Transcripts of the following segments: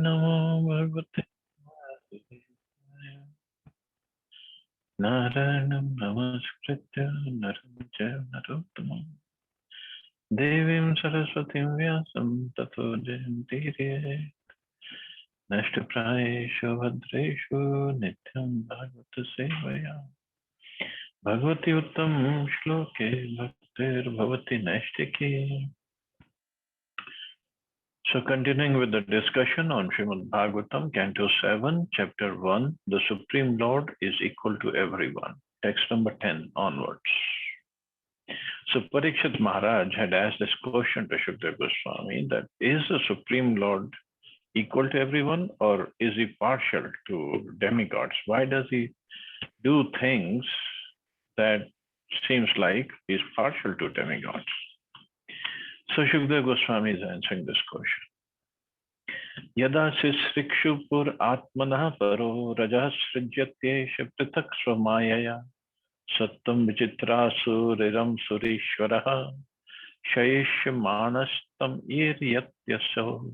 Namo Bhagavate Vasudevaya. Narayanam Namaskritya Naram Jaya Narottamam Devim Saraswatim Vyasam Tato Jayantirye Nashtaprayeshu Bhadreshu Nityam Bhagavata Sevaya Bhagavati Uttam Shloke Bhaktir Bhavati Nashtiki. So continuing with the discussion on Srimad Bhagavatam, Canto 7, Chapter 1, the Supreme Lord is equal to everyone. Text number 10 onwards. So Parikshit Maharaj had asked this question to Shukdev Goswami that is the Supreme Lord equal to everyone or is he partial to demigods? Why does he do things that seems like he's partial to demigods? So Shukdev Goswami is answering this question. Yada sisrikshu pur atmanah paro rajah srijyate prithaksva swamayaya sattam vichitrasu riram surishwaraha shayishmanastam iryatyaso.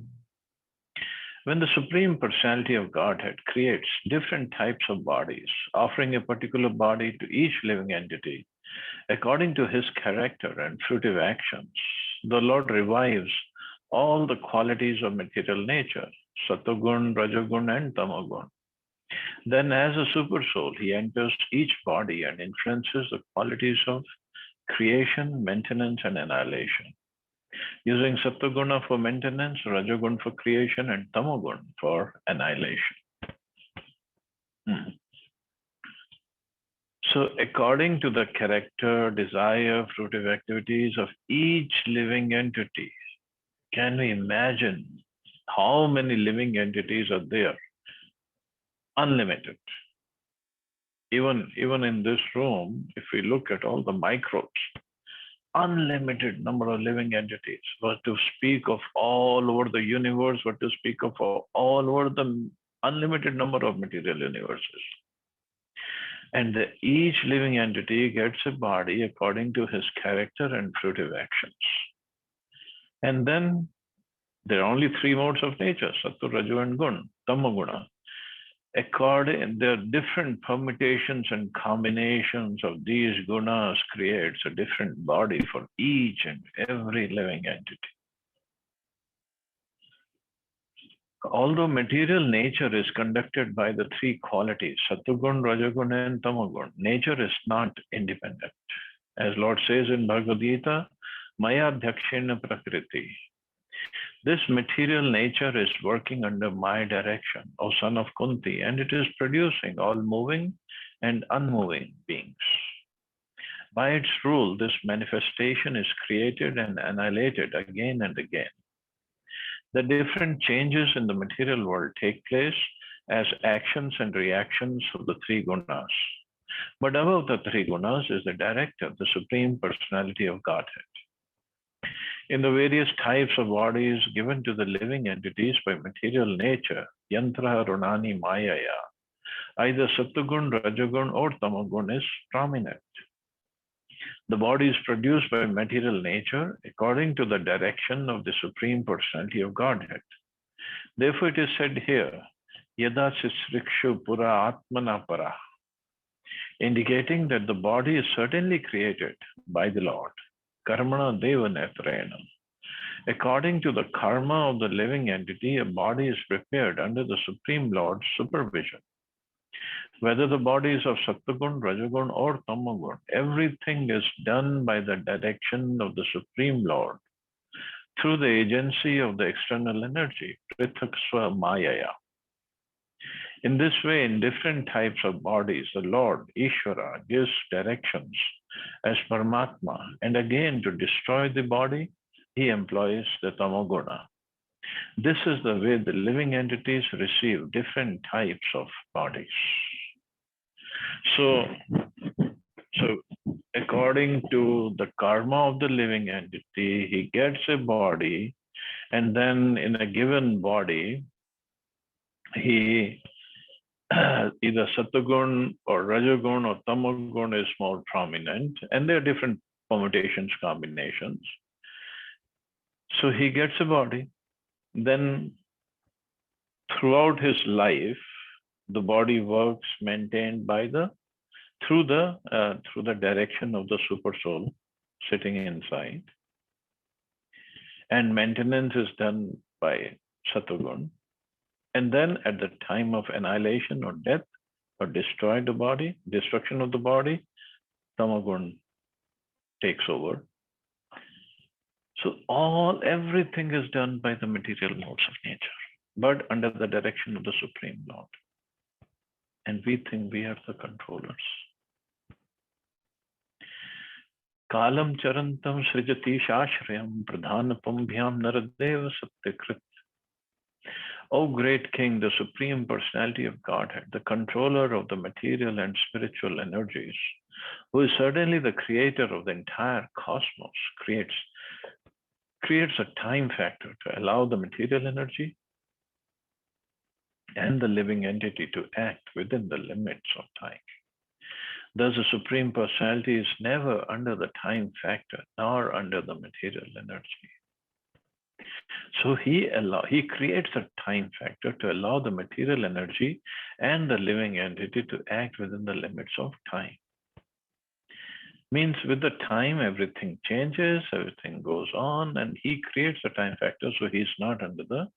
When the Supreme Personality of Godhead creates different types of bodies, offering a particular body to each living entity according to his character and fruitive actions, the Lord revives all the qualities of material nature, Satogun, Rajagun, and Tamagun. Then as a super soul, he enters each body and influences the qualities of creation, maintenance, and annihilation, using Satoguna for maintenance, Rajagun for creation, and Tamagun for annihilation. So according to the character, desire, fruitive activities of each living entity, can we imagine how many living entities are there? Unlimited. Even in this room, if we look at all the microbes, unlimited number of living entities. But to speak of all over the universe, but to speak of all over the unlimited number of material universes. And each living entity gets a body according to his character and fruitive actions. And then there are only three modes of nature, Sattva, Raju, and Gun, Tamaguna. There are different permutations and combinations of these gunas creates a different body for each and every living entity. Although material nature is conducted by the three qualities, Sattvagun, Rajagun, and Tamagun, nature is not independent. As Lord says in Bhagavad Gita, Maya Dhakshena Prakriti. This material nature is working under my direction, O son of Kunti, and it is producing all moving and unmoving beings. By its rule, this manifestation is created and annihilated again and again. The different changes in the material world take place as actions and reactions of the three gunas. But above the three gunas is the director, the Supreme Personality of Godhead. In the various types of bodies given to the living entities by material nature, Yantra, Runani, Mayaya, either Sattvagun, Rajagun, or Tamagun is prominent. The body is produced by material nature according to the direction of the Supreme Personality of Godhead. Therefore, it is said here, Yada Sisrikshu Pura Atmana Para, indicating that the body is certainly created by the Lord. Karmana Deva Netrayana. According to the karma of the living entity, a body is prepared under the Supreme Lord's supervision. Whether the body is of Sattvagun, Rajagun, or Tamagun, everything is done by the direction of the Supreme Lord through the agency of the external energy, Prithaksva Mayaya. In this way, in different types of bodies, the Lord, Ishvara, gives directions as Paramatma, and again to destroy the body, he employs the Tamaguna. This is the way the living entities receive different types of bodies. So according to the karma of the living entity, he gets a body, and then in a given body, he either Sattvagun or Rajagun or Tamagun is more prominent, and there are different permutations, combinations. So he gets a body, then throughout his life, the body works maintained by the through the direction of the super soul sitting inside, and maintenance is done by Satugun. And then at the time of annihilation or death or destruction of the body, Tamagun takes over. So everything is done by the material modes of nature, but under the direction of the Supreme Lord. And we think we are the controllers. Kalam charantam srijati shashrayam pradhanapam bhyam naradeva satyakrit. O great King, the Supreme Personality of Godhead, the controller of the material and spiritual energies, who is certainly the creator of the entire cosmos, creates a time factor to allow the material energy and the living entity to act within the limits of time. Thus, the Supreme Personality is never under the time factor nor under the material energy. So he creates a time factor to allow the material energy and the living entity to act within the limits of time. Means with the time, everything changes, everything goes on, and he creates a time factor, so he's not under the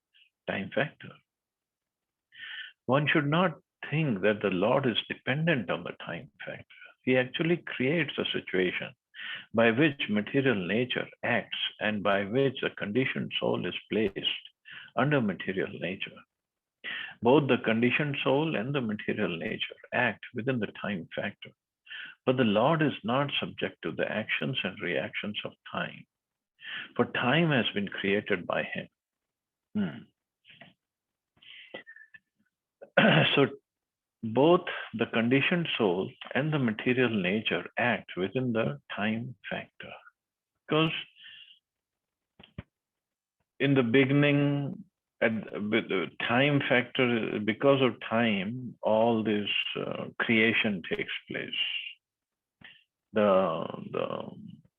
time factor. One should not think that the Lord is dependent on the time factor. He actually creates a situation by which material nature acts and by which the conditioned soul is placed under material nature. Both the conditioned soul and the material nature act within the time factor. But the Lord is not subject to the actions and reactions of time, for time has been created by him. So both the conditioned soul and the material nature act within the time factor. Because in the beginning, with the time factor, because of time, all this creation takes place. The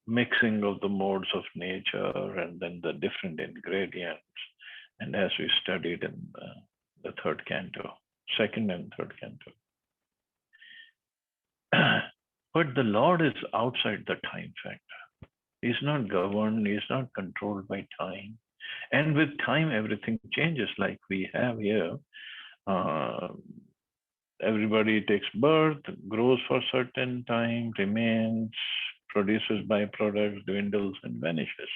mixing of the modes of nature and then the different ingredients. And as we studied in the third canto, second and third canto. But the Lord is outside the time factor. He's not governed, he's not controlled by time. And with time, everything changes like we have here. Everybody takes birth, grows for a certain time, remains, produces byproducts, dwindles, and vanishes.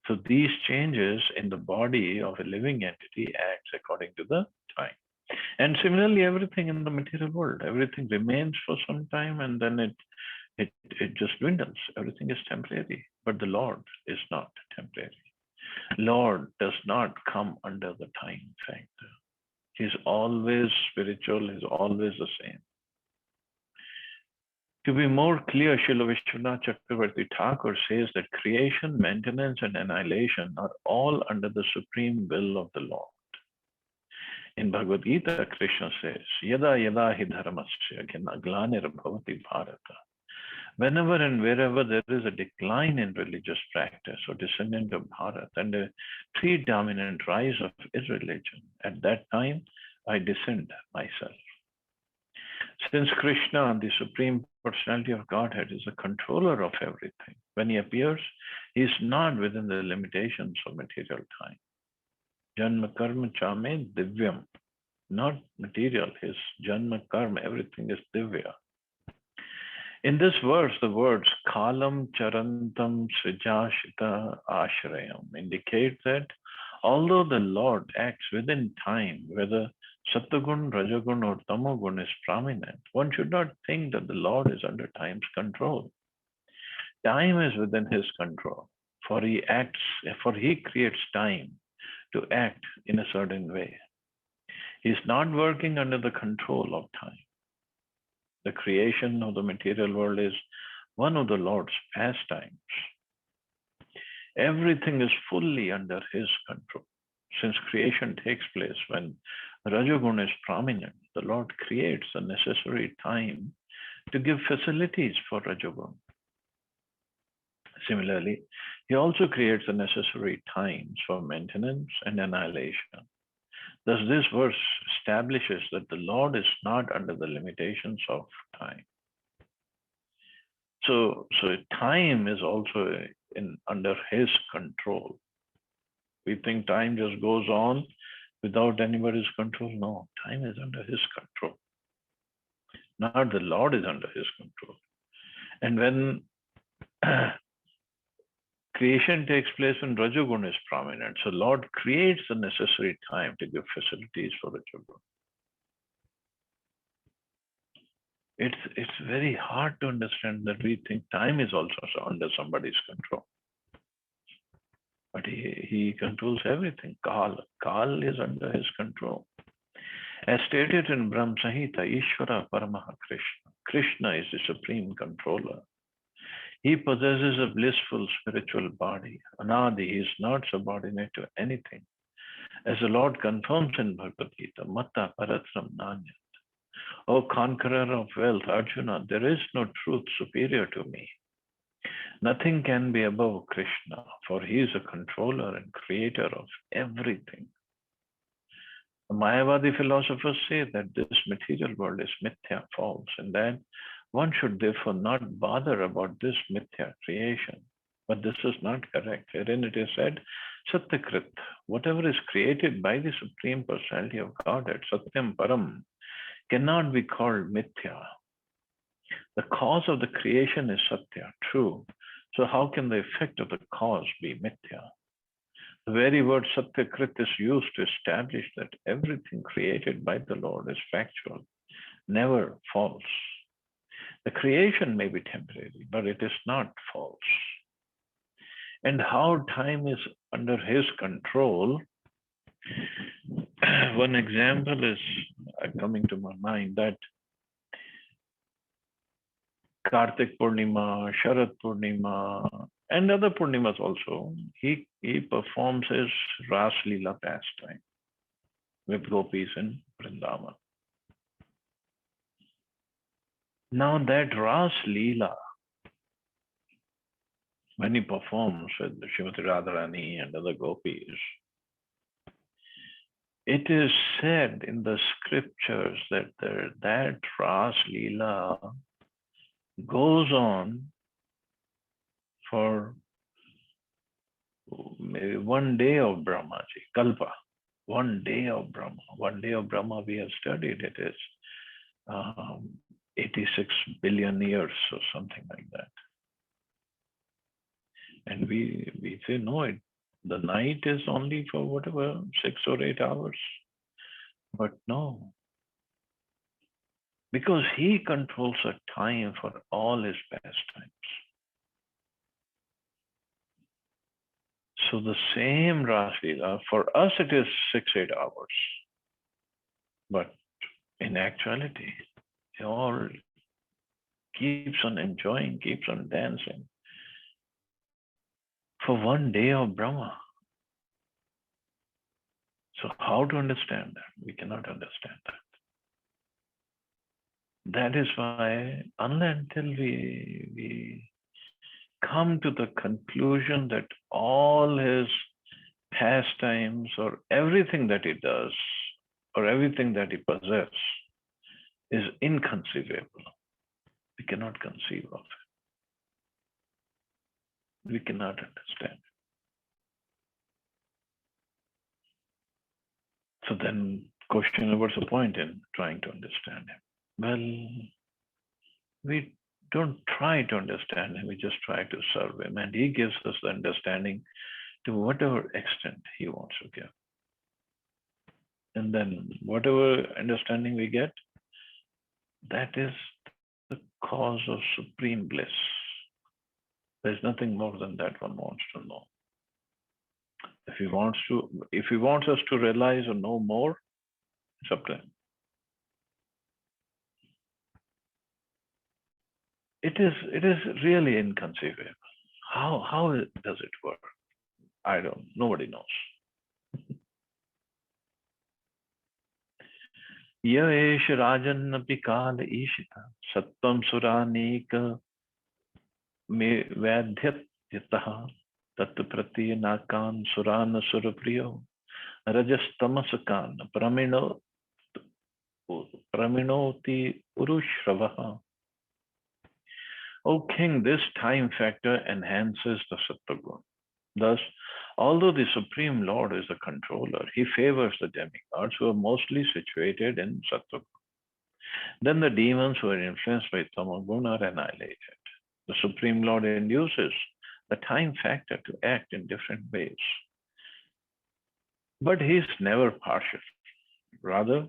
So these changes in the body of a living entity acts according to the time. And similarly, everything in the material world, everything remains for some time and then it just dwindles. Everything is temporary, but the Lord is not temporary. Lord does not come under the time factor. He's always spiritual, he's always the same. To be more clear, Srila Vishwanath Chakravarti Thakur says that creation, maintenance, and annihilation are all under the supreme will of the Lord. In Bhagavad Gita, Krishna says, Yada yada hi dharmasya glanir bhavati bharata. Whenever and wherever there is a decline in religious practice or descendant of Bharat and a predominant rise of irreligion, at that time I descend myself. Since Krishna, the Supreme Personality of Godhead, is the controller of everything, when he appears, he is not within the limitations of material time. Janma karma chame divyam, not material. His janma karma, everything is divya. In this verse, the words kalam charantam srijashita ashrayam indicate that although the Lord acts within time, whether Sattagun, Rajagun, or Tamagun is prominent, one should not think that the Lord is under time's control. Time is within his control, for he creates time to act in a certain way. He is not working under the control of time. The creation of the material world is one of the Lord's pastimes. Everything is fully under his control. Since creation takes place when Rajagun is prominent, the Lord creates the necessary time to give facilities for Rajagun. Similarly, he also creates the necessary times for maintenance and annihilation. Thus, this verse establishes that the Lord is not under the limitations of time. So time is also under His control. We think time just goes on without anybody's control. No, time is under His control. Not the Lord is under His control. And when creation takes place when Rajagun is prominent, so Lord creates the necessary time to give facilities for Rajagun. It's very hard to understand that we think time is also under somebody's control. But he controls everything. Kal is under his control. As stated in Brahma Samhita, Ishvara Paramaha Krishna. Krishna is the supreme controller. He possesses a blissful spiritual body. Anadi, he is not subordinate to anything. As the Lord confirms in Bhagavad Gita, Matta Paratram Nanya. O conqueror of wealth, Arjuna, there is no truth superior to me. Nothing can be above Krishna, for he is a controller and creator of everything. The Mayavadi philosophers say that this material world is mithya, false, and that one should therefore not bother about this mithya creation. But this is not correct. Wherein it is said, Satyakrit, whatever is created by the Supreme Personality of Godhead, Satyam Param, cannot be called mithya. The cause of the creation is Satya, true. So how can the effect of the cause be mithya? The very word Satyakrit is used to establish that everything created by the Lord is factual, never false. The creation may be temporary, but it is not false. And how time is under His control, one example is coming to my mind, that Kartik Purnima, Sharad Purnima, and other Purnimas also, he performs his Ras Leela pastime with gopis in Vrindavan. Now that Ras Leela, when he performs with Srimati Radharani and other gopis, it is said in the scriptures that that Ras Leela goes on for maybe 1 day of Brahmaji, Kalpa, 1 day of Brahma. 1 day of Brahma we have studied, it is 86 billion years or something like that. And we say, no, the night is only for whatever, 6 or 8 hours. But no, because he controls a time for all his pastimes. So the same Ras Leela, for us it is 6-8 hours. But in actuality, he all keeps on enjoying, keeps on dancing for 1 day of Brahma. So how to understand that? We cannot understand that. That is why, until we come to the conclusion that all his pastimes or everything that he does or everything that he possesses is inconceivable, we cannot conceive of it. We cannot understand. So then, question, what's the point in trying to understand him? Well, we don't try to understand him, we just try to serve him. And he gives us the understanding to whatever extent he wants to give. And then whatever understanding we get, that is the cause of supreme bliss. There's nothing more than that one wants to know. If he wants us to realize or know more, it's up to him. It is really inconceivable. How does it work? Nobody knows. Yesh Rajan Pikal Ishita Sattam Suranika Me Vadhyataha Tatprati Nakan Surana Surapriyo Rajastamasakan, Praminoti Urushravaha. O king, this time factor enhances the Sattvagun. Thus, although the Supreme Lord is the controller, he favors the demigods who are mostly situated in Sattvagun. Then the demons who are influenced by Tamagun are annihilated. The Supreme Lord induces the time factor to act in different ways. But he is never partial. Rather,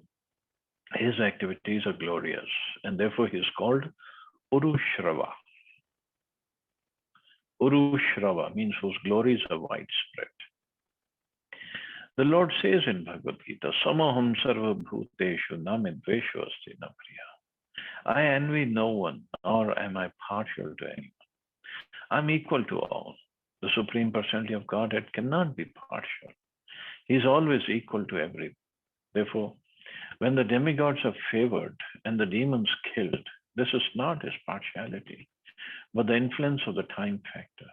his activities are glorious, and therefore he is called Urushrava. Urushrava means whose glories are widespread. The Lord says in Bhagavad Gita, Samaham sarva bhuteshu namidveshu asti na priya. I envy no one, nor am I partial to anyone. I'm equal to all. The Supreme Personality of Godhead cannot be partial. He is always equal to everyone. Therefore, when the demigods are favored and the demons killed, this is not his partiality, but the influence of the time factor.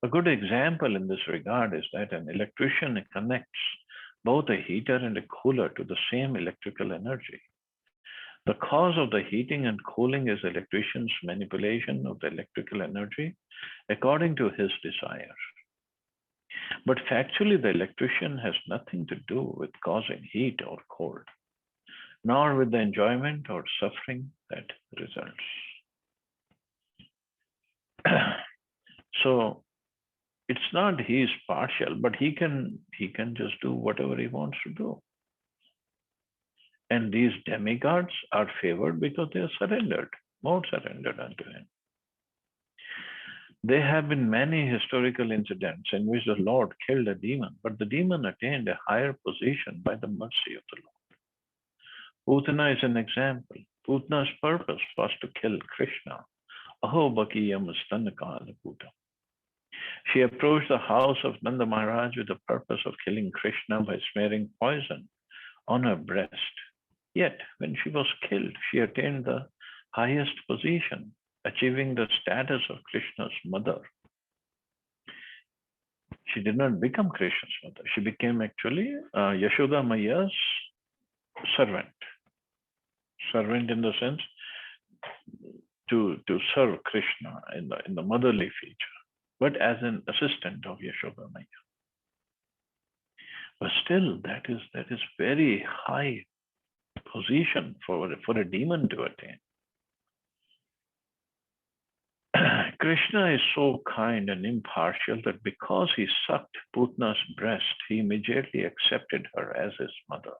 A good example in this regard is that an electrician connects both a heater and a cooler to the same electrical energy. The cause of the heating and cooling is the electrician's manipulation of the electrical energy according to his desire. But factually, the electrician has nothing to do with causing heat or cold, nor with the enjoyment or suffering that results. So it's not he is partial, but he can just do whatever he wants to do. And these demigods are favored because they are surrendered, more surrendered unto him. There have been many historical incidents in which the Lord killed a demon, but the demon attained a higher position by the mercy of the Lord. Putana is an example. Putana's purpose was to kill Krishna. Aho Bakiyam Stanakala Puta. She approached the house of Nanda Maharaj with the purpose of killing Krishna by smearing poison on her breast. Yet, when she was killed, she attained the highest position, achieving the status of Krishna's mother. She did not become Krishna's mother. She became actually Yashoda Maya's servant. Servant in the sense to serve Krishna in the motherly feature, but as an assistant of Yashoda Maya. But still, that is very high position for a demon to attain. Krishna is so kind and impartial that because he sucked Putna's breast, he immediately accepted her as his mother.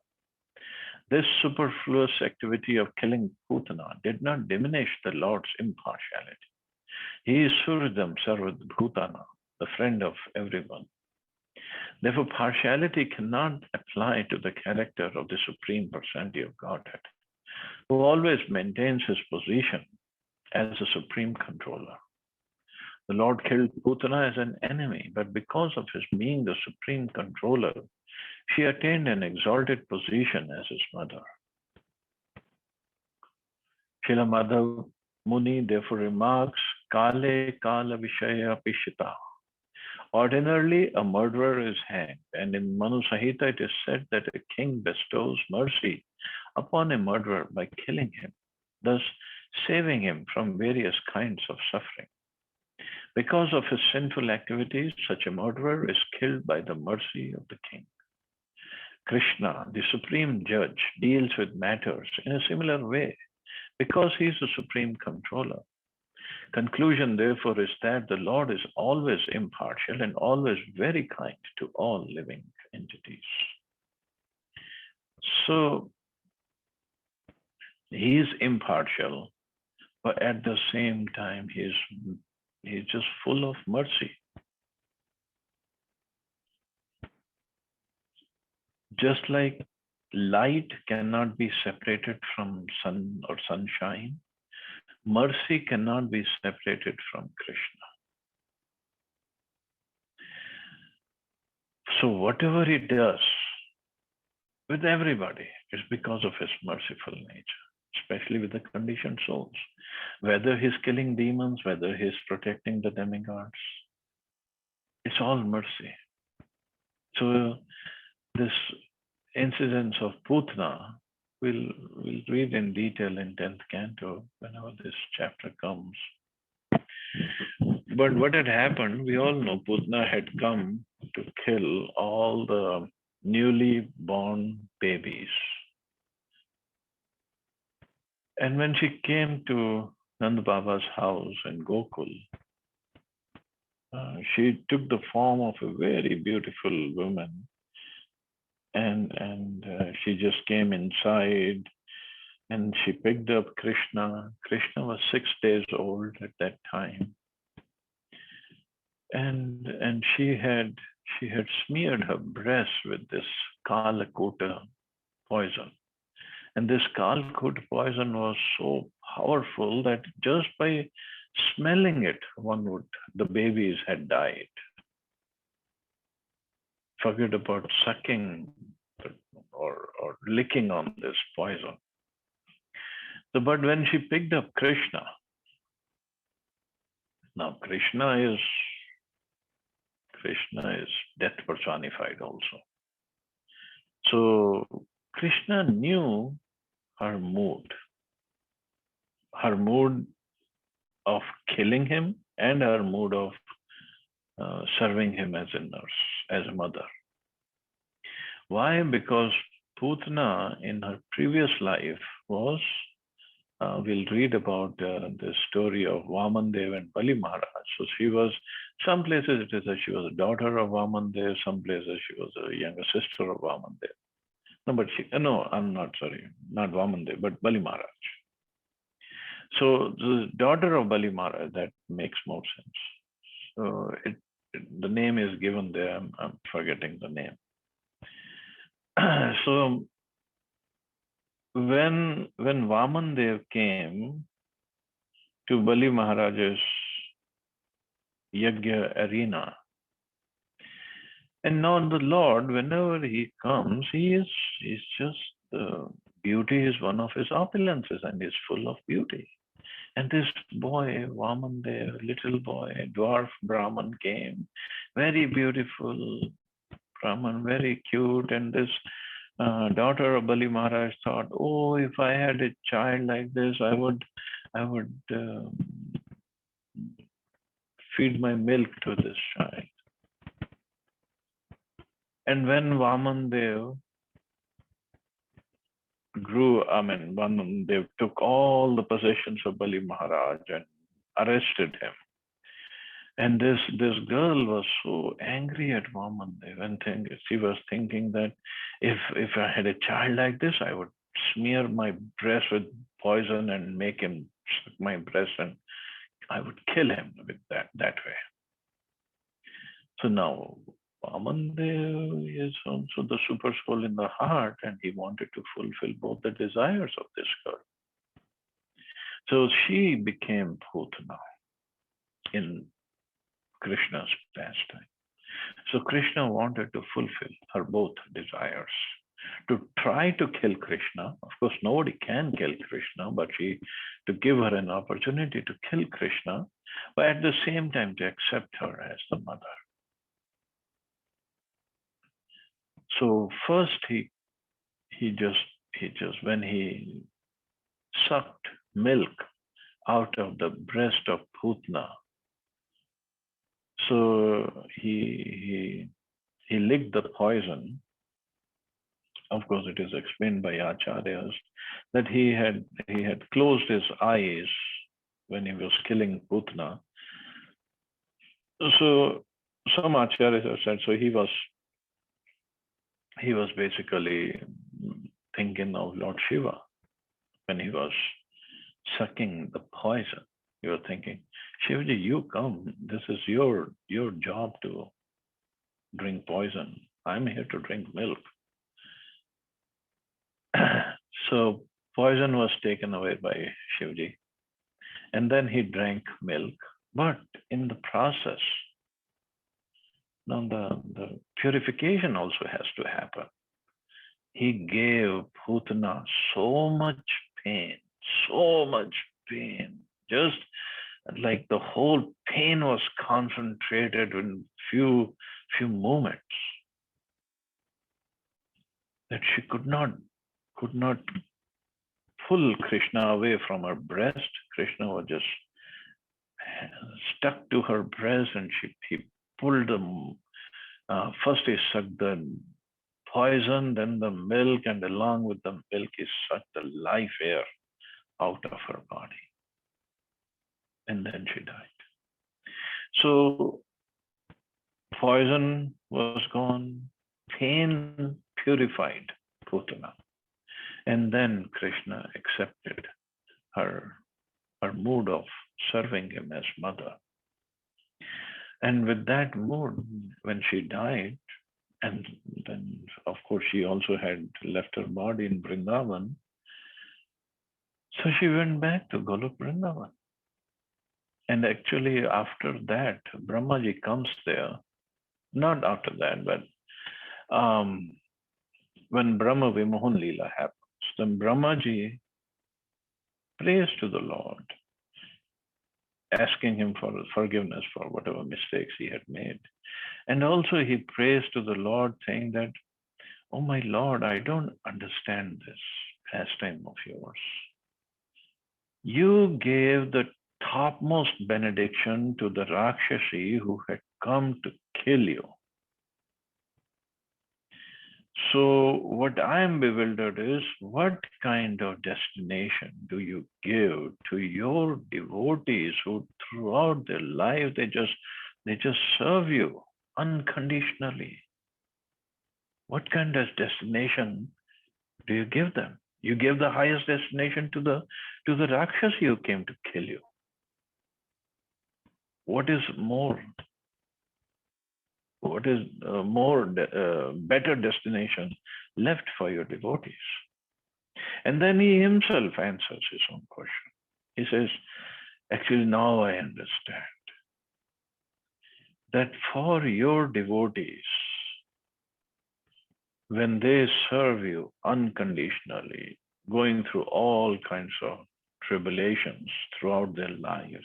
This superfluous activity of killing Putana did not diminish the Lord's impartiality. He is Suridam Sarvad Bhutana, the friend of everyone. Therefore, partiality cannot apply to the character of the Supreme Personality of Godhead, who always maintains his position as a supreme controller. The Lord killed Putana as an enemy, but because of his being the supreme controller, she attained an exalted position as his mother. Srila Madhav Muni therefore remarks, Kale Kala Vishaya Pishita. Ordinarily, a murderer is hanged, and in Manu Sahita it is said that a king bestows mercy upon a murderer by killing him, thus saving him from various kinds of suffering. Because of his sinful activities, such a murderer is killed by the mercy of the king. Krishna, the supreme judge, deals with matters in a similar way because he is the supreme controller. Conclusion, therefore, is that the Lord is always impartial and always very kind to all living entities. So, he is impartial, but at the same time, he is just full of mercy. Just like light cannot be separated from sun or sunshine, mercy cannot be separated from Krishna. So whatever he does with everybody is because of his merciful nature, especially with the conditioned souls. Whether he's killing demons, whether he's protecting the demigods, it's all mercy. So this incidents of Putna, we'll read in detail in 10th canto whenever this chapter comes. But what had happened, we all know Putna had come to kill all the newly born babies. And when she came to Nand Baba's house in Gokul, she took the form of a very beautiful woman, and she just came inside and she picked up Krishna. Krishna was 6 days old at that time, and she had smeared her breast with this Kalakota poison. And this Kalakota poison was so powerful that just by smelling it, the babies had died. Forget about sucking or licking on this poison. So, but when she picked up Krishna, now Krishna is death personified also. So Krishna knew her mood of killing him and her mood of serving him as a nurse, as a mother. Why? Because Putna in her previous life was, we'll read about the story of Vamandev and Bali Maharaj. So she was, some places it is that she was a daughter of Vamandev, some places she was a younger sister of Vamandev. No, I'm not sorry, not Vamandev, but Bali Maharaj. So the daughter of Bali Maharaj, that makes more sense. So the name is given there, I'm forgetting the name. So when Vamandev came to Bali Maharaj's Yajna arena, and now the Lord, whenever he comes, he's just beauty is one of his opulences and is full of beauty. And this boy, Vamandev, little boy, dwarf Brahman came, very beautiful Brahman, very cute, and this daughter of Bali Maharaj thought, oh, if I had a child like this, I would feed my milk to this child. And when Vamandev Vamandev took all the possessions of Bali Maharaj and arrested him. And this girl was so angry at Vamandev, and she was thinking that if I had a child like this, I would smear my breast with poison and make him suck my breast, and I would kill him with that way. So now Vamandev is also the super soul in the heart, and he wanted to fulfill both the desires of this girl. So she became Putna in Krishna's pastime. So Krishna wanted to fulfill her both desires. To try to kill Krishna, of course, nobody can kill Krishna, but to give her an opportunity to kill Krishna, but at the same time to accept her as the mother. So first he just when he sucked milk out of the breast of Putna, so he licked the poison. Of course, it is explained by acharyas that he had closed his eyes when he was killing Putna. So some acharyas have said, so he was basically thinking of Lord Shiva when he was sucking the poison. You were thinking, Shivaji, you come. This is your job to drink poison. I'm here to drink milk. So poison was taken away by Shivaji, and then he drank milk. But in the process, now the purification also has to happen. He gave Putana so much pain, just like the whole pain was concentrated in few moments. could not pull Krishna away from her breast. Krishna was just stuck to her breast, and he pulled the first he sucked the poison, then the milk, and along with the milk he sucked the life air out of her body, and then she died. So poison was gone, pain purified Putana, and then Krishna accepted her mood of serving him as mother. And with that mood, when she died, and then of course she also had left her body in Vrindavan, so she went back to Golok Vrindavan. And actually after that, Brahmaji comes there, not after that, but when Brahma Vimohan Leela happens, then Brahmaji prays to the Lord, asking him for forgiveness for whatever mistakes he had made. And also he prays to the Lord saying that, oh my Lord, I don't understand this pastime of yours. You gave the topmost benediction to the Rakshasi who had come to kill you. So what I am bewildered is, what kind of destination do you give to your devotees who throughout their life, they just serve you unconditionally? What kind of destination do you give them? You give the highest destination to the Rakshasi who came to kill you. What is better destination left for your devotees? And then he himself answers his own question. He says, actually, now I understand that for your devotees, when they serve you unconditionally, going through all kinds of tribulations throughout their lives,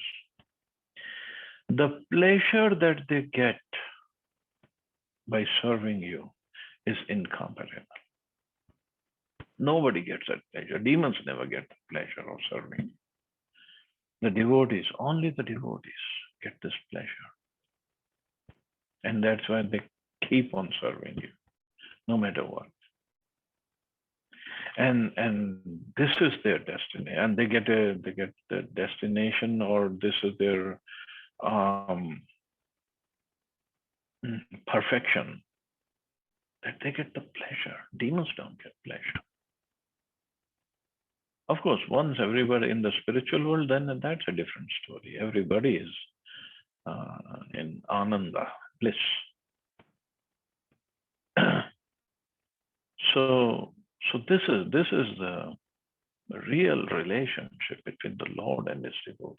the pleasure that they get by serving you is incomparable. Nobody gets that pleasure. Demons never get the pleasure of serving you. The devotees, only the devotees get this pleasure. And that's why they keep on serving you, no matter what. And this is their destiny. And they get the destination, or this is their perfection, that they get the pleasure. Demons don't get pleasure. Of course, once everybody in the spiritual world, then that's a different story. Everybody is in ananda, bliss. So this is the real relationship between the Lord and his devotees.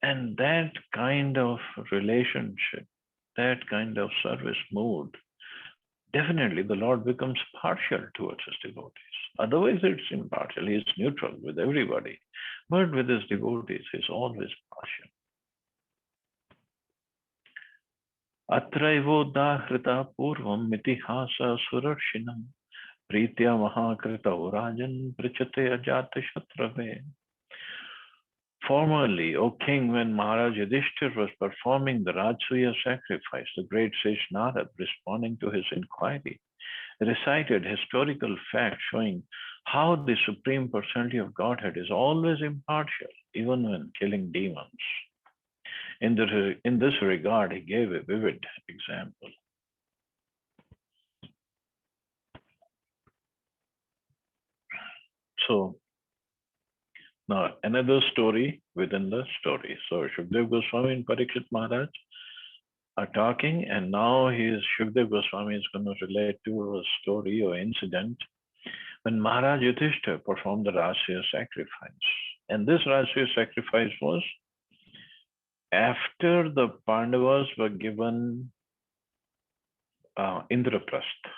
And that kind of relationship, that kind of service mood, definitely the Lord becomes partial towards his devotees. Otherwise, it's impartial. He is neutral with everybody. But with his devotees, he's always partial. Atraivoddahrita purvam mitihasa surarshina pritya mahakrita urajan prichate ajata shatrave. Formerly, O king, when Maharaj Yudhishthir was performing the Rajsuya sacrifice, the great sage Narad, responding to his inquiry, recited historical facts showing how the Supreme Personality of Godhead is always impartial, even when killing demons. In this regard, he gave a vivid example. So, now another story within the story. So Shukdev Goswami and Parikshit Maharaj are talking, and now Shukdev Goswami is going to relate to a story or incident when Maharaj Yudhishthira performed the Rajsuya sacrifice. And this Rajsuya sacrifice was after the Pandavas were given Indraprastha.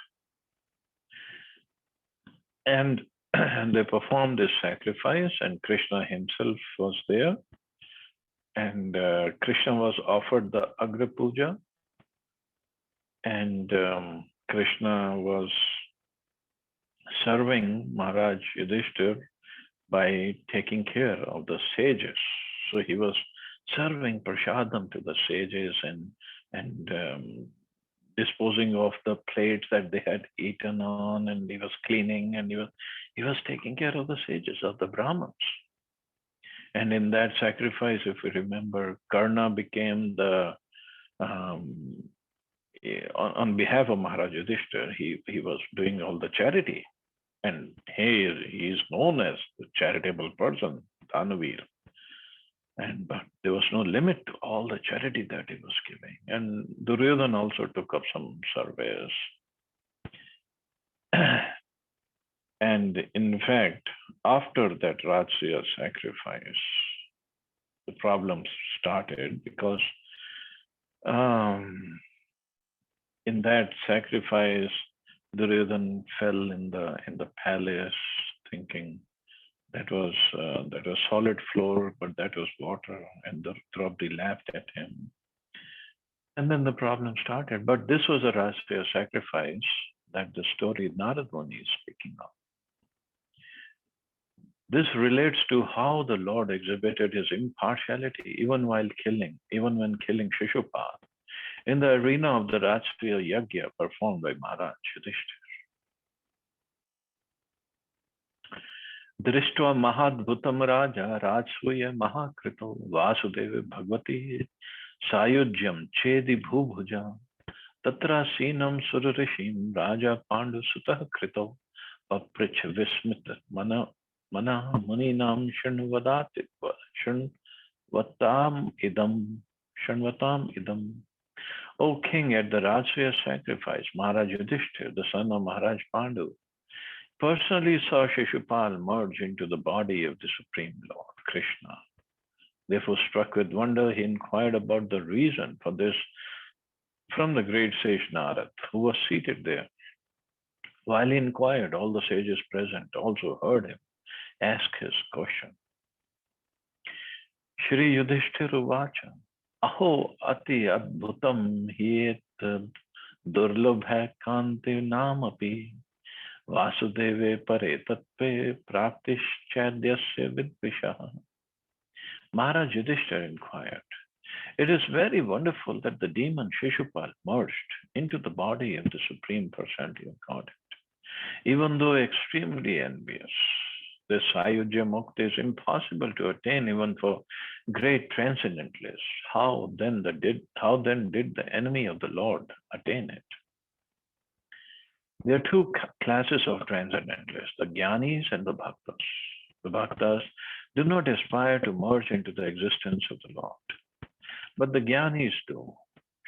And they performed this sacrifice, and Krishna himself was there. And Krishna was offered the Agra Puja. And Krishna was serving Maharaj Yudhishthir by taking care of the sages. So he was serving prasadam to the sages and disposing of the plates that they had eaten on, and he was cleaning, and he was taking care of the sages, of the Brahmins. And in that sacrifice, if you remember, Karna became the um, on behalf of Maharaj Yudhishthir, he was doing all the charity, and he is known as the charitable person, Dhanavir. And but there was no limit to all the charity that he was giving. And Duryodhan also took up some service. And in fact, after that Ratsya sacrifice, the problems started because in that sacrifice, Duryodhan fell in the palace, thinking that was solid floor, but that was water, and the Draupadi laughed at him. And then the problem started. But this was a Ratsya sacrifice that the story Narad Muni is speaking of. This relates to how the Lord exhibited his impartiality even when killing Shishupal in the arena of the Ratsya Yagya performed by Maharaj Yudhishthir. Drishtva Mahadbhutam Raja Rajsuya Mahakrito Vasudeva Bhagavati Sayujyam Chedi Bhubhuja Tatra Sinam Surarishim Raja Pandu Sutah Krito Paprich Vismita Mana Muninam Shanvatam Idam. O king, at the Ratsya sacrifice, Maharaj Yudhishthir, the son of Maharaj Pandu, personally saw Shishupal merge into the body of the Supreme Lord, Krishna. Therefore, struck with wonder, he inquired about the reason for this from the great sage Narad, who was seated there. While he inquired, all the sages present also heard him ask his question. Shri Yudhishthir Uvacha, Aho Ati Adbhutam Hiet Durlabha Kanti Namapi Vasudeve Pare Tatpe Praktischadyasya Vidvisha. Maharaj Yudhishthir inquired, it is very wonderful that the demon Shishupal merged into the body of the Supreme Personality of Godhead, even though extremely envious. This Ayodhya Mukti is impossible to attain even for great transcendentalists. How then did the enemy of the Lord attain it? There are two classes of transcendentalists, the Jnanis and the Bhaktas. The Bhaktas do not aspire to merge into the existence of the Lord, but the Jnanis do.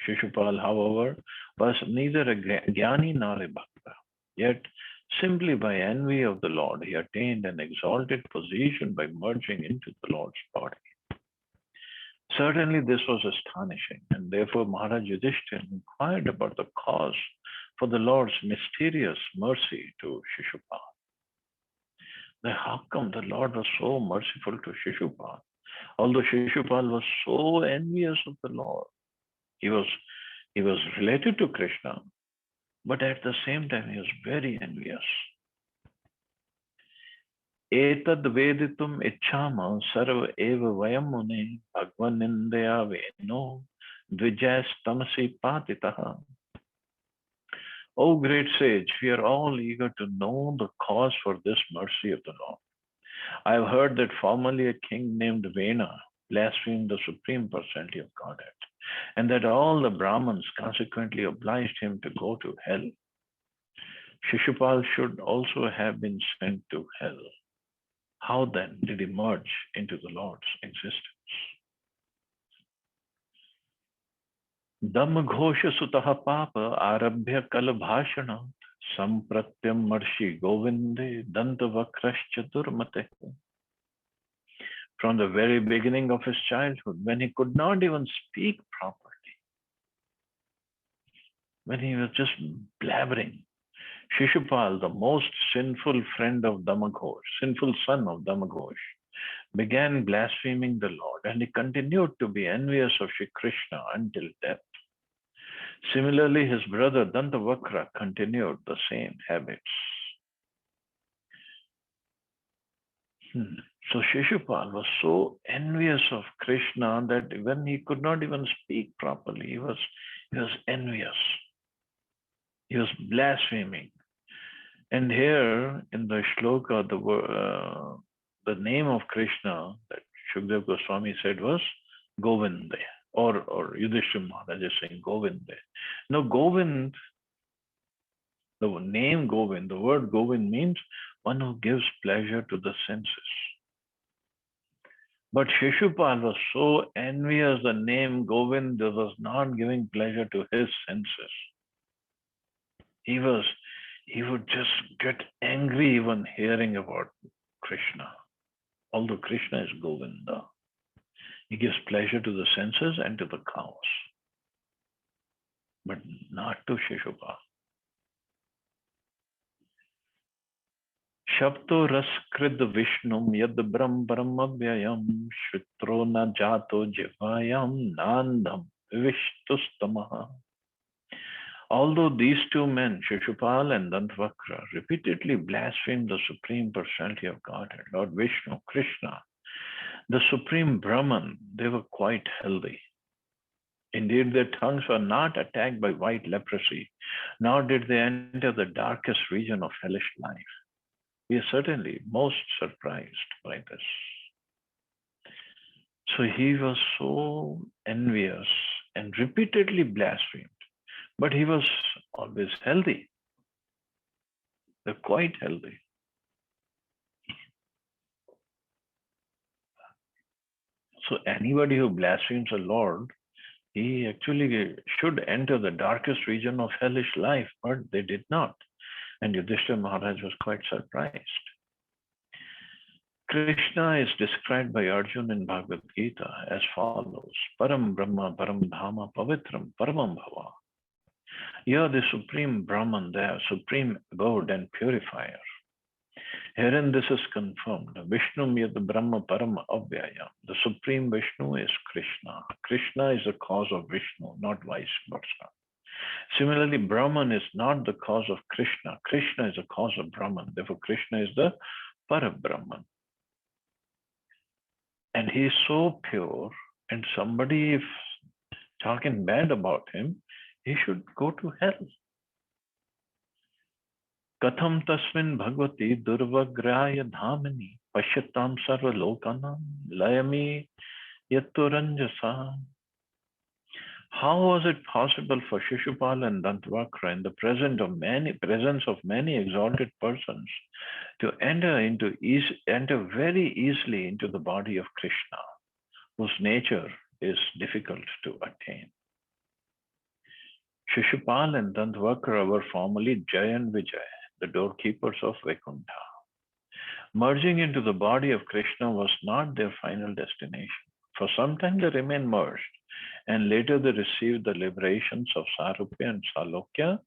Shishupal, however, was neither a Jnani nor a Bhakta, yet simply by envy of the Lord, he attained an exalted position by merging into the Lord's body. Certainly, this was astonishing, and therefore Maharaj Yudhishthir inquired about the cause for the Lord's mysterious mercy to Shishupal. How come the Lord was so merciful to Shishupal? Although Shishupal was so envious of the Lord, he was related to Krishna, but at the same time, he was very envious. Etad veditum ichhama sarva eva vayam mune bhagwan nindaya veno dvijas tamasi patitaha. O great sage, we are all eager to know the cause for this mercy of the Lord. I have heard that formerly a king named Vena blasphemed the Supreme Personality of Godhead, and that all the Brahmins consequently obliged him to go to hell. Shishupal should also have been sent to hell. How then did he merge into the Lord's existence? Dhammaghosha sutaha papa arabhya kalabhashana sampratyam marshi govinde dantavakrascha durmate. From the very beginning of his childhood, when he could not even speak properly, when he was just blabbering, Shishupal, the most sinful friend of Dhamaghosh, sinful son of Dhamaghosh, began blaspheming the Lord, and he continued to be envious of Shri Krishna until death. Similarly, his brother Dantavakra continued the same habits. So Shishupal was so envious of Krishna that when he could not even speak properly, he was envious. He was blaspheming. And here in the shloka, the name of Krishna that Shukdev Goswami said was Govinda, or Yudhishthira Maharaj is saying Govinda. Now, Govind, the name Govind, the word Govind means one who gives pleasure to the senses. But Shishupal was so envious the name Govind was not giving pleasure to his senses. He would just get angry even hearing about Krishna. Although Krishna is Govinda, he gives pleasure to the senses and to the cows, but not to Shishupal. Shabto raskrid Vishnum yad brahm param avyayam shritro na jato jivayam nandam vishtustamah. Although these two men, Shishupal and Dantavakra, repeatedly blasphemed the Supreme Personality of Godhead, Lord Vishnu, Krishna, the Supreme Brahman, they were quite healthy. Indeed, their tongues were not attacked by white leprosy, nor did they enter the darkest region of hellish life. We are certainly most surprised by this. So he was so envious and repeatedly blasphemed, but he was always healthy. They're quite healthy. So anybody who blasphemes the Lord, he actually should enter the darkest region of hellish life, but they did not. And Yudhishthira Maharaj was quite surprised. Krishna is described by Arjuna in Bhagavad Gita as follows: Param Brahma, Param Dhama, Pavitram, Paramam Bhava. You are the supreme Brahman, the supreme abode and purifier. Herein this is confirmed. Vishnu yad Brahma Param Avyayam. The supreme Vishnu is Krishna. Krishna is the cause of Vishnu, not vice versa. Similarly, Brahman is not the cause of Krishna. Krishna is the cause of Brahman. Therefore, Krishna is the Parabrahman. And he is so pure, and somebody, if talking bad about him, he should go to hell. Katham tasmin bhagavati durvagraya dhamini pashyatam sarva lokanam layami yatturanjasa. How was it possible for Shishupal and Dantavakra in the presence of many exalted persons to enter very easily into the body of Krishna, whose nature is difficult to attain? Shishupal and Dantavakra were formerly Jaya and Vijay, the doorkeepers of Vaikuntha. Merging into the body of Krishna was not their final destination. For some time they remained merged, and later they received the liberations of Sarupya and Salokya,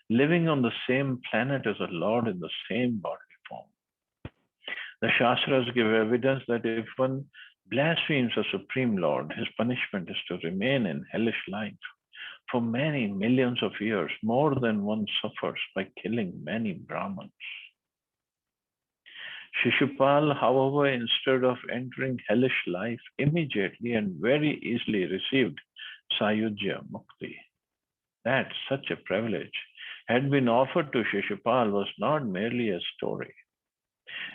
living on the same planet as the Lord in the same bodily form. The Shastras give evidence that if one blasphemes the Supreme Lord, his punishment is to remain in hellish life for many millions of years, more than one suffers by killing many Brahmins. Shishupal, however, instead of entering hellish life, immediately and very easily received Sayujya Mukti. That such a privilege had been offered to Shishupal was not merely a story.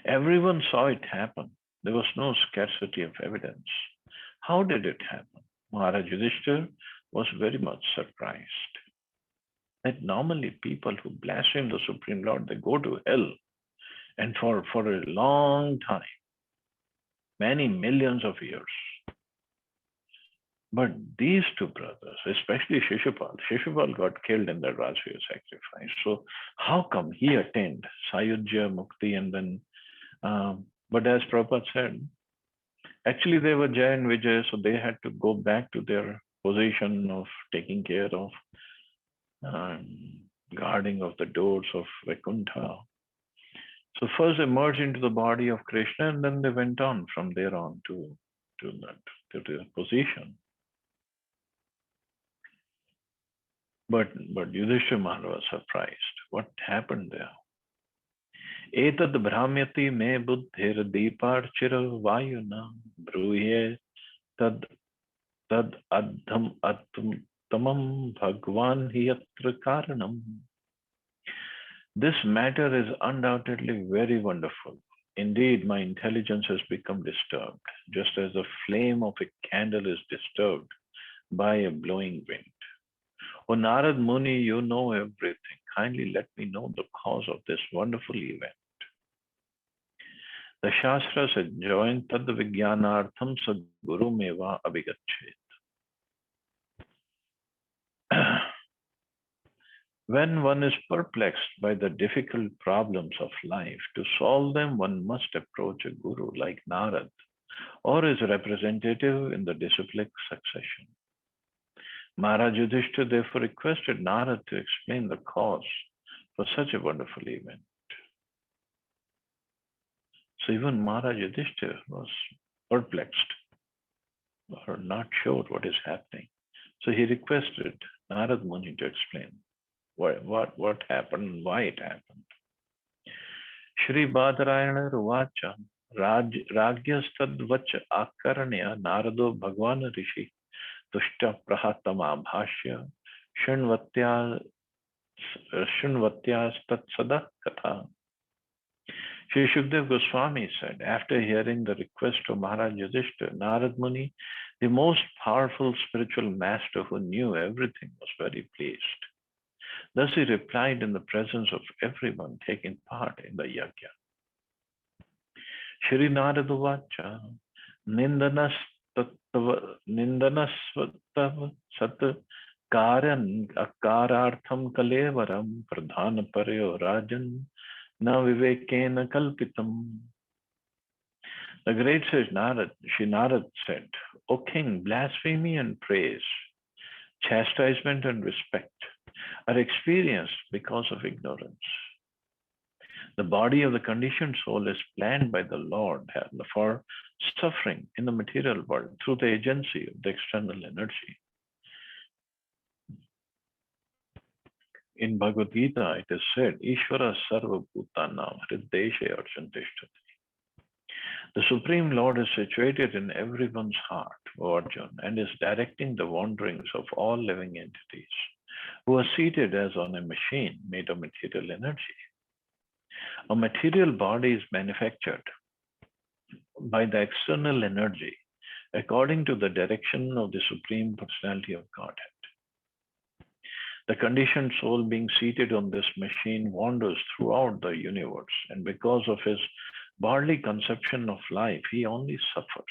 Everyone saw it happen. There was no scarcity of evidence. How did it happen? Maharaj Yudhishthira was very much surprised that normally people who blaspheme the Supreme Lord, they go to hell. And for a long time, many millions of years. But these two brothers, especially Shishupal got killed in the Rajasuya sacrifice. So how come he attained Sayujya Mukti and then, but as Prabhupada said, actually they were Jaya and Vijay, so they had to go back to their position of taking care of guarding of the doors of Vaikuntha. So first they merged into the body of Krishna, and then they went on from there on to their position. But Yudhishthira Maharaj was surprised. What happened there? Etad bhramyati me buddhir deeparchir vayuna bruyhe tad tad adham tamam bhagwan hiyatra karanam. This matter is undoubtedly very wonderful. Indeed, my intelligence has become disturbed, just as the flame of a candle is disturbed by a blowing wind. O Narad Muni, you know everything. Kindly let me know the cause of this wonderful event. The Shastras adjoin tad vijnanartham sadguru meva abhigachet. When one is perplexed by the difficult problems of life, to solve them, one must approach a guru like Narad or his representative in the disciplic succession. Maharaj Yudhishthira therefore requested Narad to explain the cause for such a wonderful event. So even Maharaj Yudhishthira was perplexed or not sure what is happening. So he requested Narad Muni to explain what happened and why it happened. Shri Badarayana Ruvacha Ragyastadvach Akaranya Narado Bhagwan Rishi Tushta Prahatama Bhashya Shunvatyas Tatsada Katha. Shri Shukdev Goswami said, after hearing the request of Maharaj Yudhishthira, Narad Muni, the most powerful spiritual master who knew everything, was very pleased. Thus he replied in the presence of everyone taking part in the yajna. Shri Narada Vacha Nindanasvatav Sat Karan Akarartham Kalevaram Pradhana Paryo Rajan Na Vivekena Kalpitam. The great sage Narad, Shri Narad said, O king, blasphemy and praise, chastisement and respect are experienced because of ignorance. The body of the conditioned soul is planned by the Lord for suffering in the material world through the agency of the external energy. In Bhagavad Gita, it is said, Ishvara Sarva Bhutanam Hriddeshe Archantishtati. The Supreme Lord is situated in everyone's heart, O Arjun, and is directing the wanderings of all living entities who are seated as on a machine made of material energy. A material body is manufactured by the external energy according to the direction of the Supreme Personality of Godhead. The conditioned soul, being seated on this machine, wanders throughout the universe, and because of his bodily conception of life, he only suffers.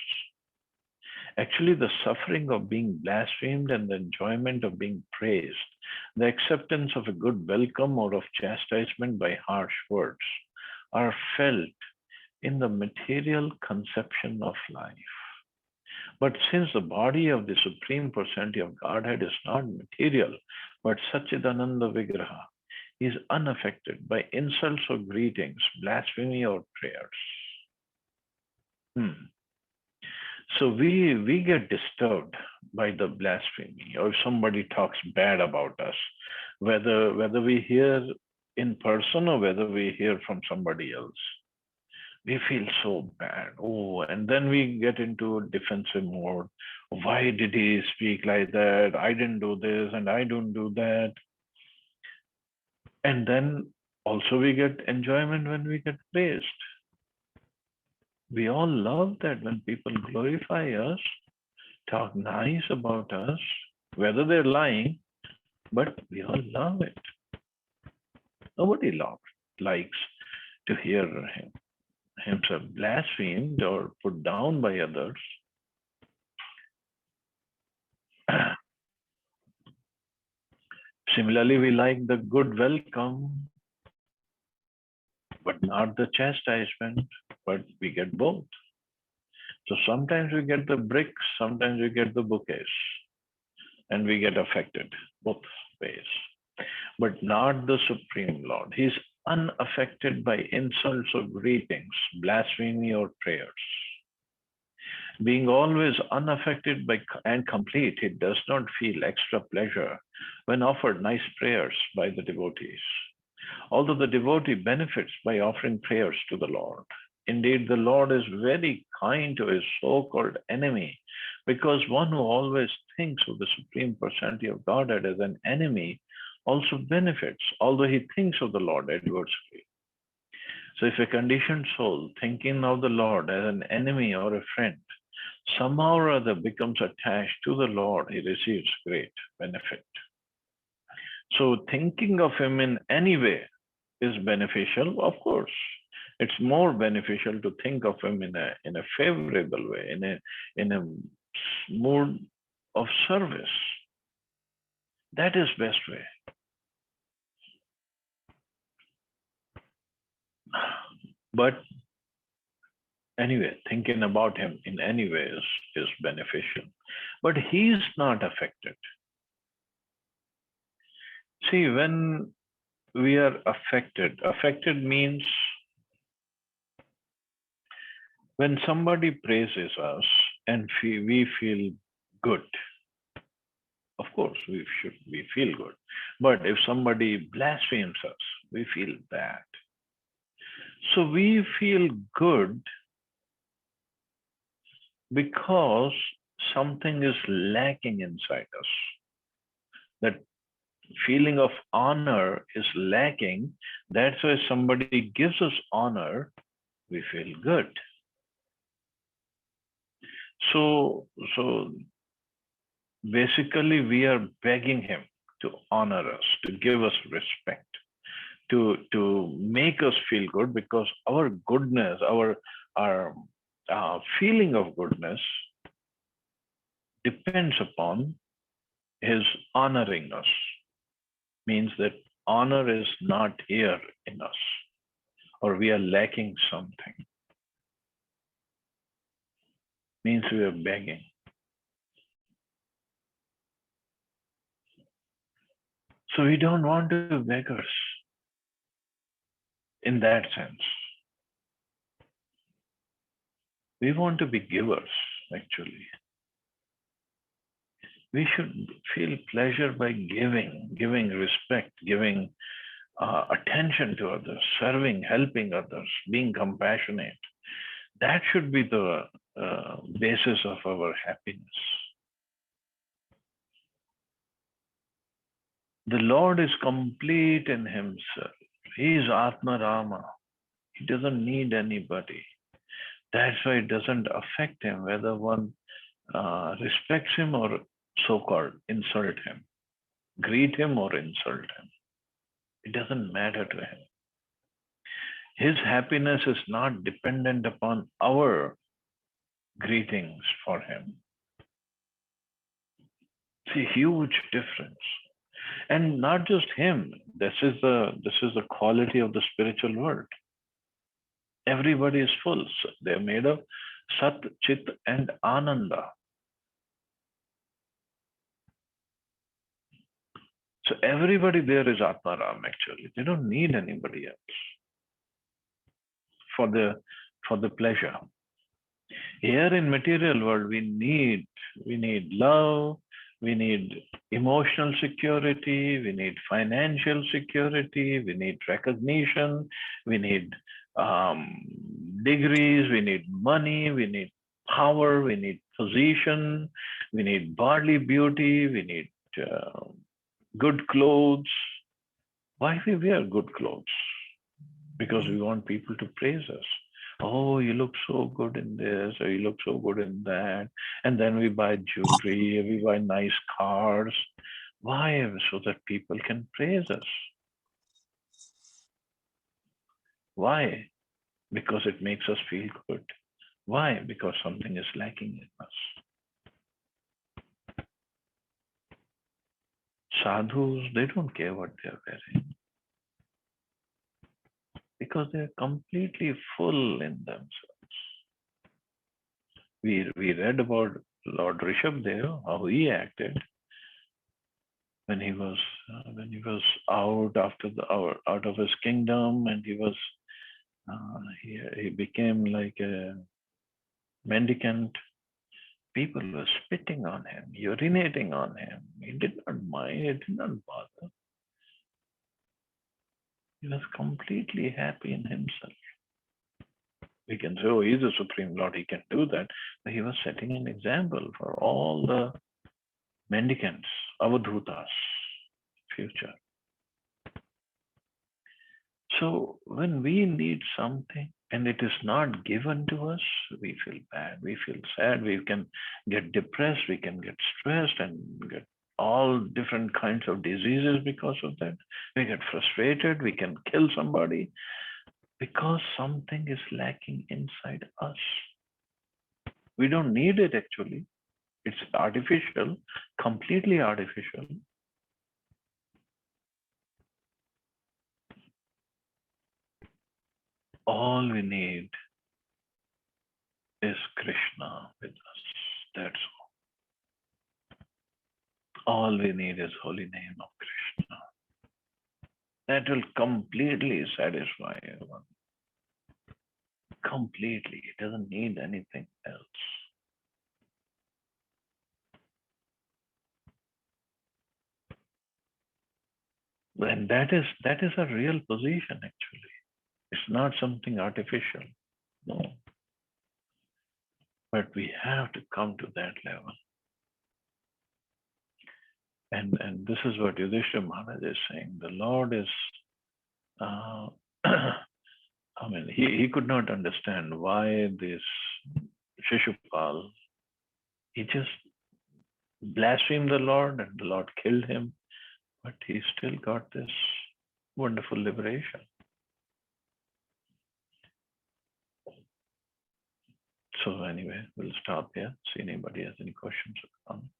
Actually, the suffering of being blasphemed and the enjoyment of being praised, the acceptance of a good welcome or of chastisement by harsh words, are felt in the material conception of life. But since the body of the Supreme Personality of Godhead is not material, but Satchidananda Vigraha, is unaffected by insults or greetings, blasphemy or prayers. So we get disturbed by the blasphemy, or if somebody talks bad about us, whether we hear in person or whether we hear from somebody else. We feel so bad. Oh, and then we get into defensive mode. Why did he speak like that? I didn't do this and I don't do that. And then also we get enjoyment when we get praised. We all love that when people glorify us, talk nice about us, whether they're lying, but we all love it. Nobody likes to hear himself blasphemed or put down by others. Similarly, we like the good welcome, but not the chastisement, but we get both. So sometimes we get the bricks, sometimes we get the bouquets, and we get affected both ways. But not the Supreme Lord. He's unaffected by insults or greetings, blasphemy or prayers. Being always unaffected by and complete, he does not feel extra pleasure when offered nice prayers by the devotees, Although the devotee benefits by offering prayers to the Lord. Indeed, the Lord is very kind to his so-called enemy, because one who always thinks of the Supreme Personality of Godhead as an enemy also benefits, although he thinks of the Lord adversely. So if a conditioned soul thinking of the Lord as an enemy or a friend somehow or other becomes attached to the Lord, he receives great benefit. So thinking of him in any way is beneficial, of course. It's more beneficial to think of him in a favorable way, in a mood of service. That is best way. But anyway, thinking about him in any way is beneficial. But he is not affected. See, when we are affected means when somebody praises us and we feel good. Of course, we feel good. But if somebody blasphemes us, we feel bad. So we feel good because something is lacking inside us. That feeling of honor is lacking. That's why somebody gives us honor, we feel good. So basically we are begging him to honor us, to give us respect, to make us feel good, because our goodness, our feeling of goodness depends upon his honoring us. Means that honor is not here in us, or we are lacking something. Means we are begging. So we don't want to be beggars in that sense. We want to be givers, actually. We should feel pleasure by giving respect, giving attention to others, serving, helping others, being compassionate. That should be the basis of our happiness. The Lord is complete in himself. He is Atma Rama. He doesn't need anybody. That's why it doesn't affect him whether one respects him or so-called insult him, greet him or insult him. It doesn't matter to him. His happiness is not dependent upon our greetings for him. It's a huge difference. And not just him. This is the quality of the spiritual world. Everybody is full. They're made of Sat, Chit, and Ananda. So everybody there is Atmaram, actually. They don't need anybody else for the pleasure. Here in material world, we need love, we need emotional security, we need financial security, we need recognition, we need degrees, we need money, we need power, we need position, we need bodily beauty, we need good clothes. Why we wear good clothes? Because we want people to praise us. Oh, you look so good in this, or you look so good in that. And then we buy jewelry, we buy nice cars. Why? So that people can praise us. Why? Because it makes us feel good. Why? Because something is lacking in us. Sadhus, they don't care what they're wearing, because they're completely full in themselves. We read about Lord Rishabdev, how he acted when he was out out of his kingdom, and he became like a mendicant. People were spitting on him, urinating on him. He did not mind. It did not bother. He was completely happy in himself. We can say, oh, he's the Supreme Lord, he can do that. But he was setting an example for all the mendicants, avadhutas, future. So when we need something and it is not given to us, we feel bad, we feel sad, we can get depressed, we can get stressed and get all different kinds of diseases because of that. We get frustrated, we can kill somebody because something is lacking inside us. We don't need it actually. It's artificial, completely artificial. All we need is Krishna with us. That's all we need is holy name of Krishna. That will completely satisfy everyone. Completely. It doesn't need anything else. And that is a real position actually. It's not something artificial. No. But we have to come to that level. And this is what Yudhishthira Maharaj is saying. The Lord is I mean, he could not understand why this Shishupal, he just blasphemed the Lord and the Lord killed him, but he still got this wonderful liberation. So anyway, we'll stop here. See anybody has any questions or comments.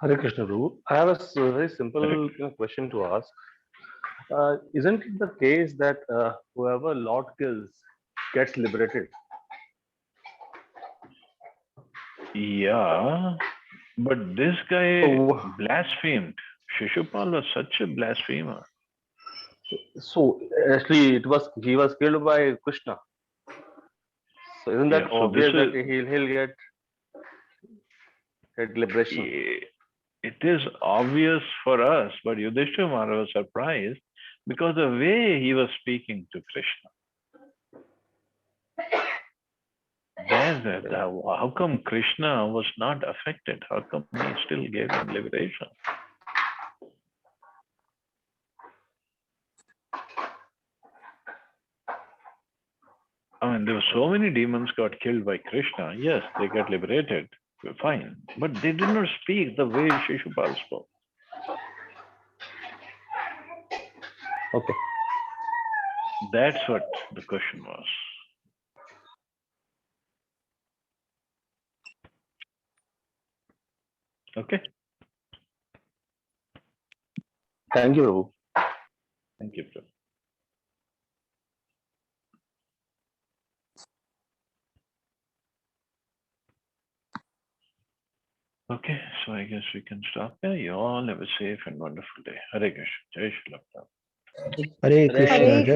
Hare Krishna, Prabhu. I have a very simple question to ask. Isn't it the case that whoever Lord kills gets liberated? Yeah, but this guy So, blasphemed. Shishupal was such a blasphemer. so actually, he was killed by Krishna. So isn't that Yeah, so this obvious that is he'll get liberation? it is obvious for us, but Yudhishthira Maharaj was surprised because the way he was speaking to Krishna. How come Krishna was not affected? How come he still gave him liberation? I mean, there were so many demons got killed by Krishna. Yes, they got liberated. Fine. But they did not speak the way Shishupal spoke. Okay. That's what the question was. Okay. Thank you, Prabhu. Thank you, Prabhu. Okay, so I guess we can stop there. You all have a safe and wonderful day. Hare Krishna. Jai Shri Prabhupada. Hare Krishna.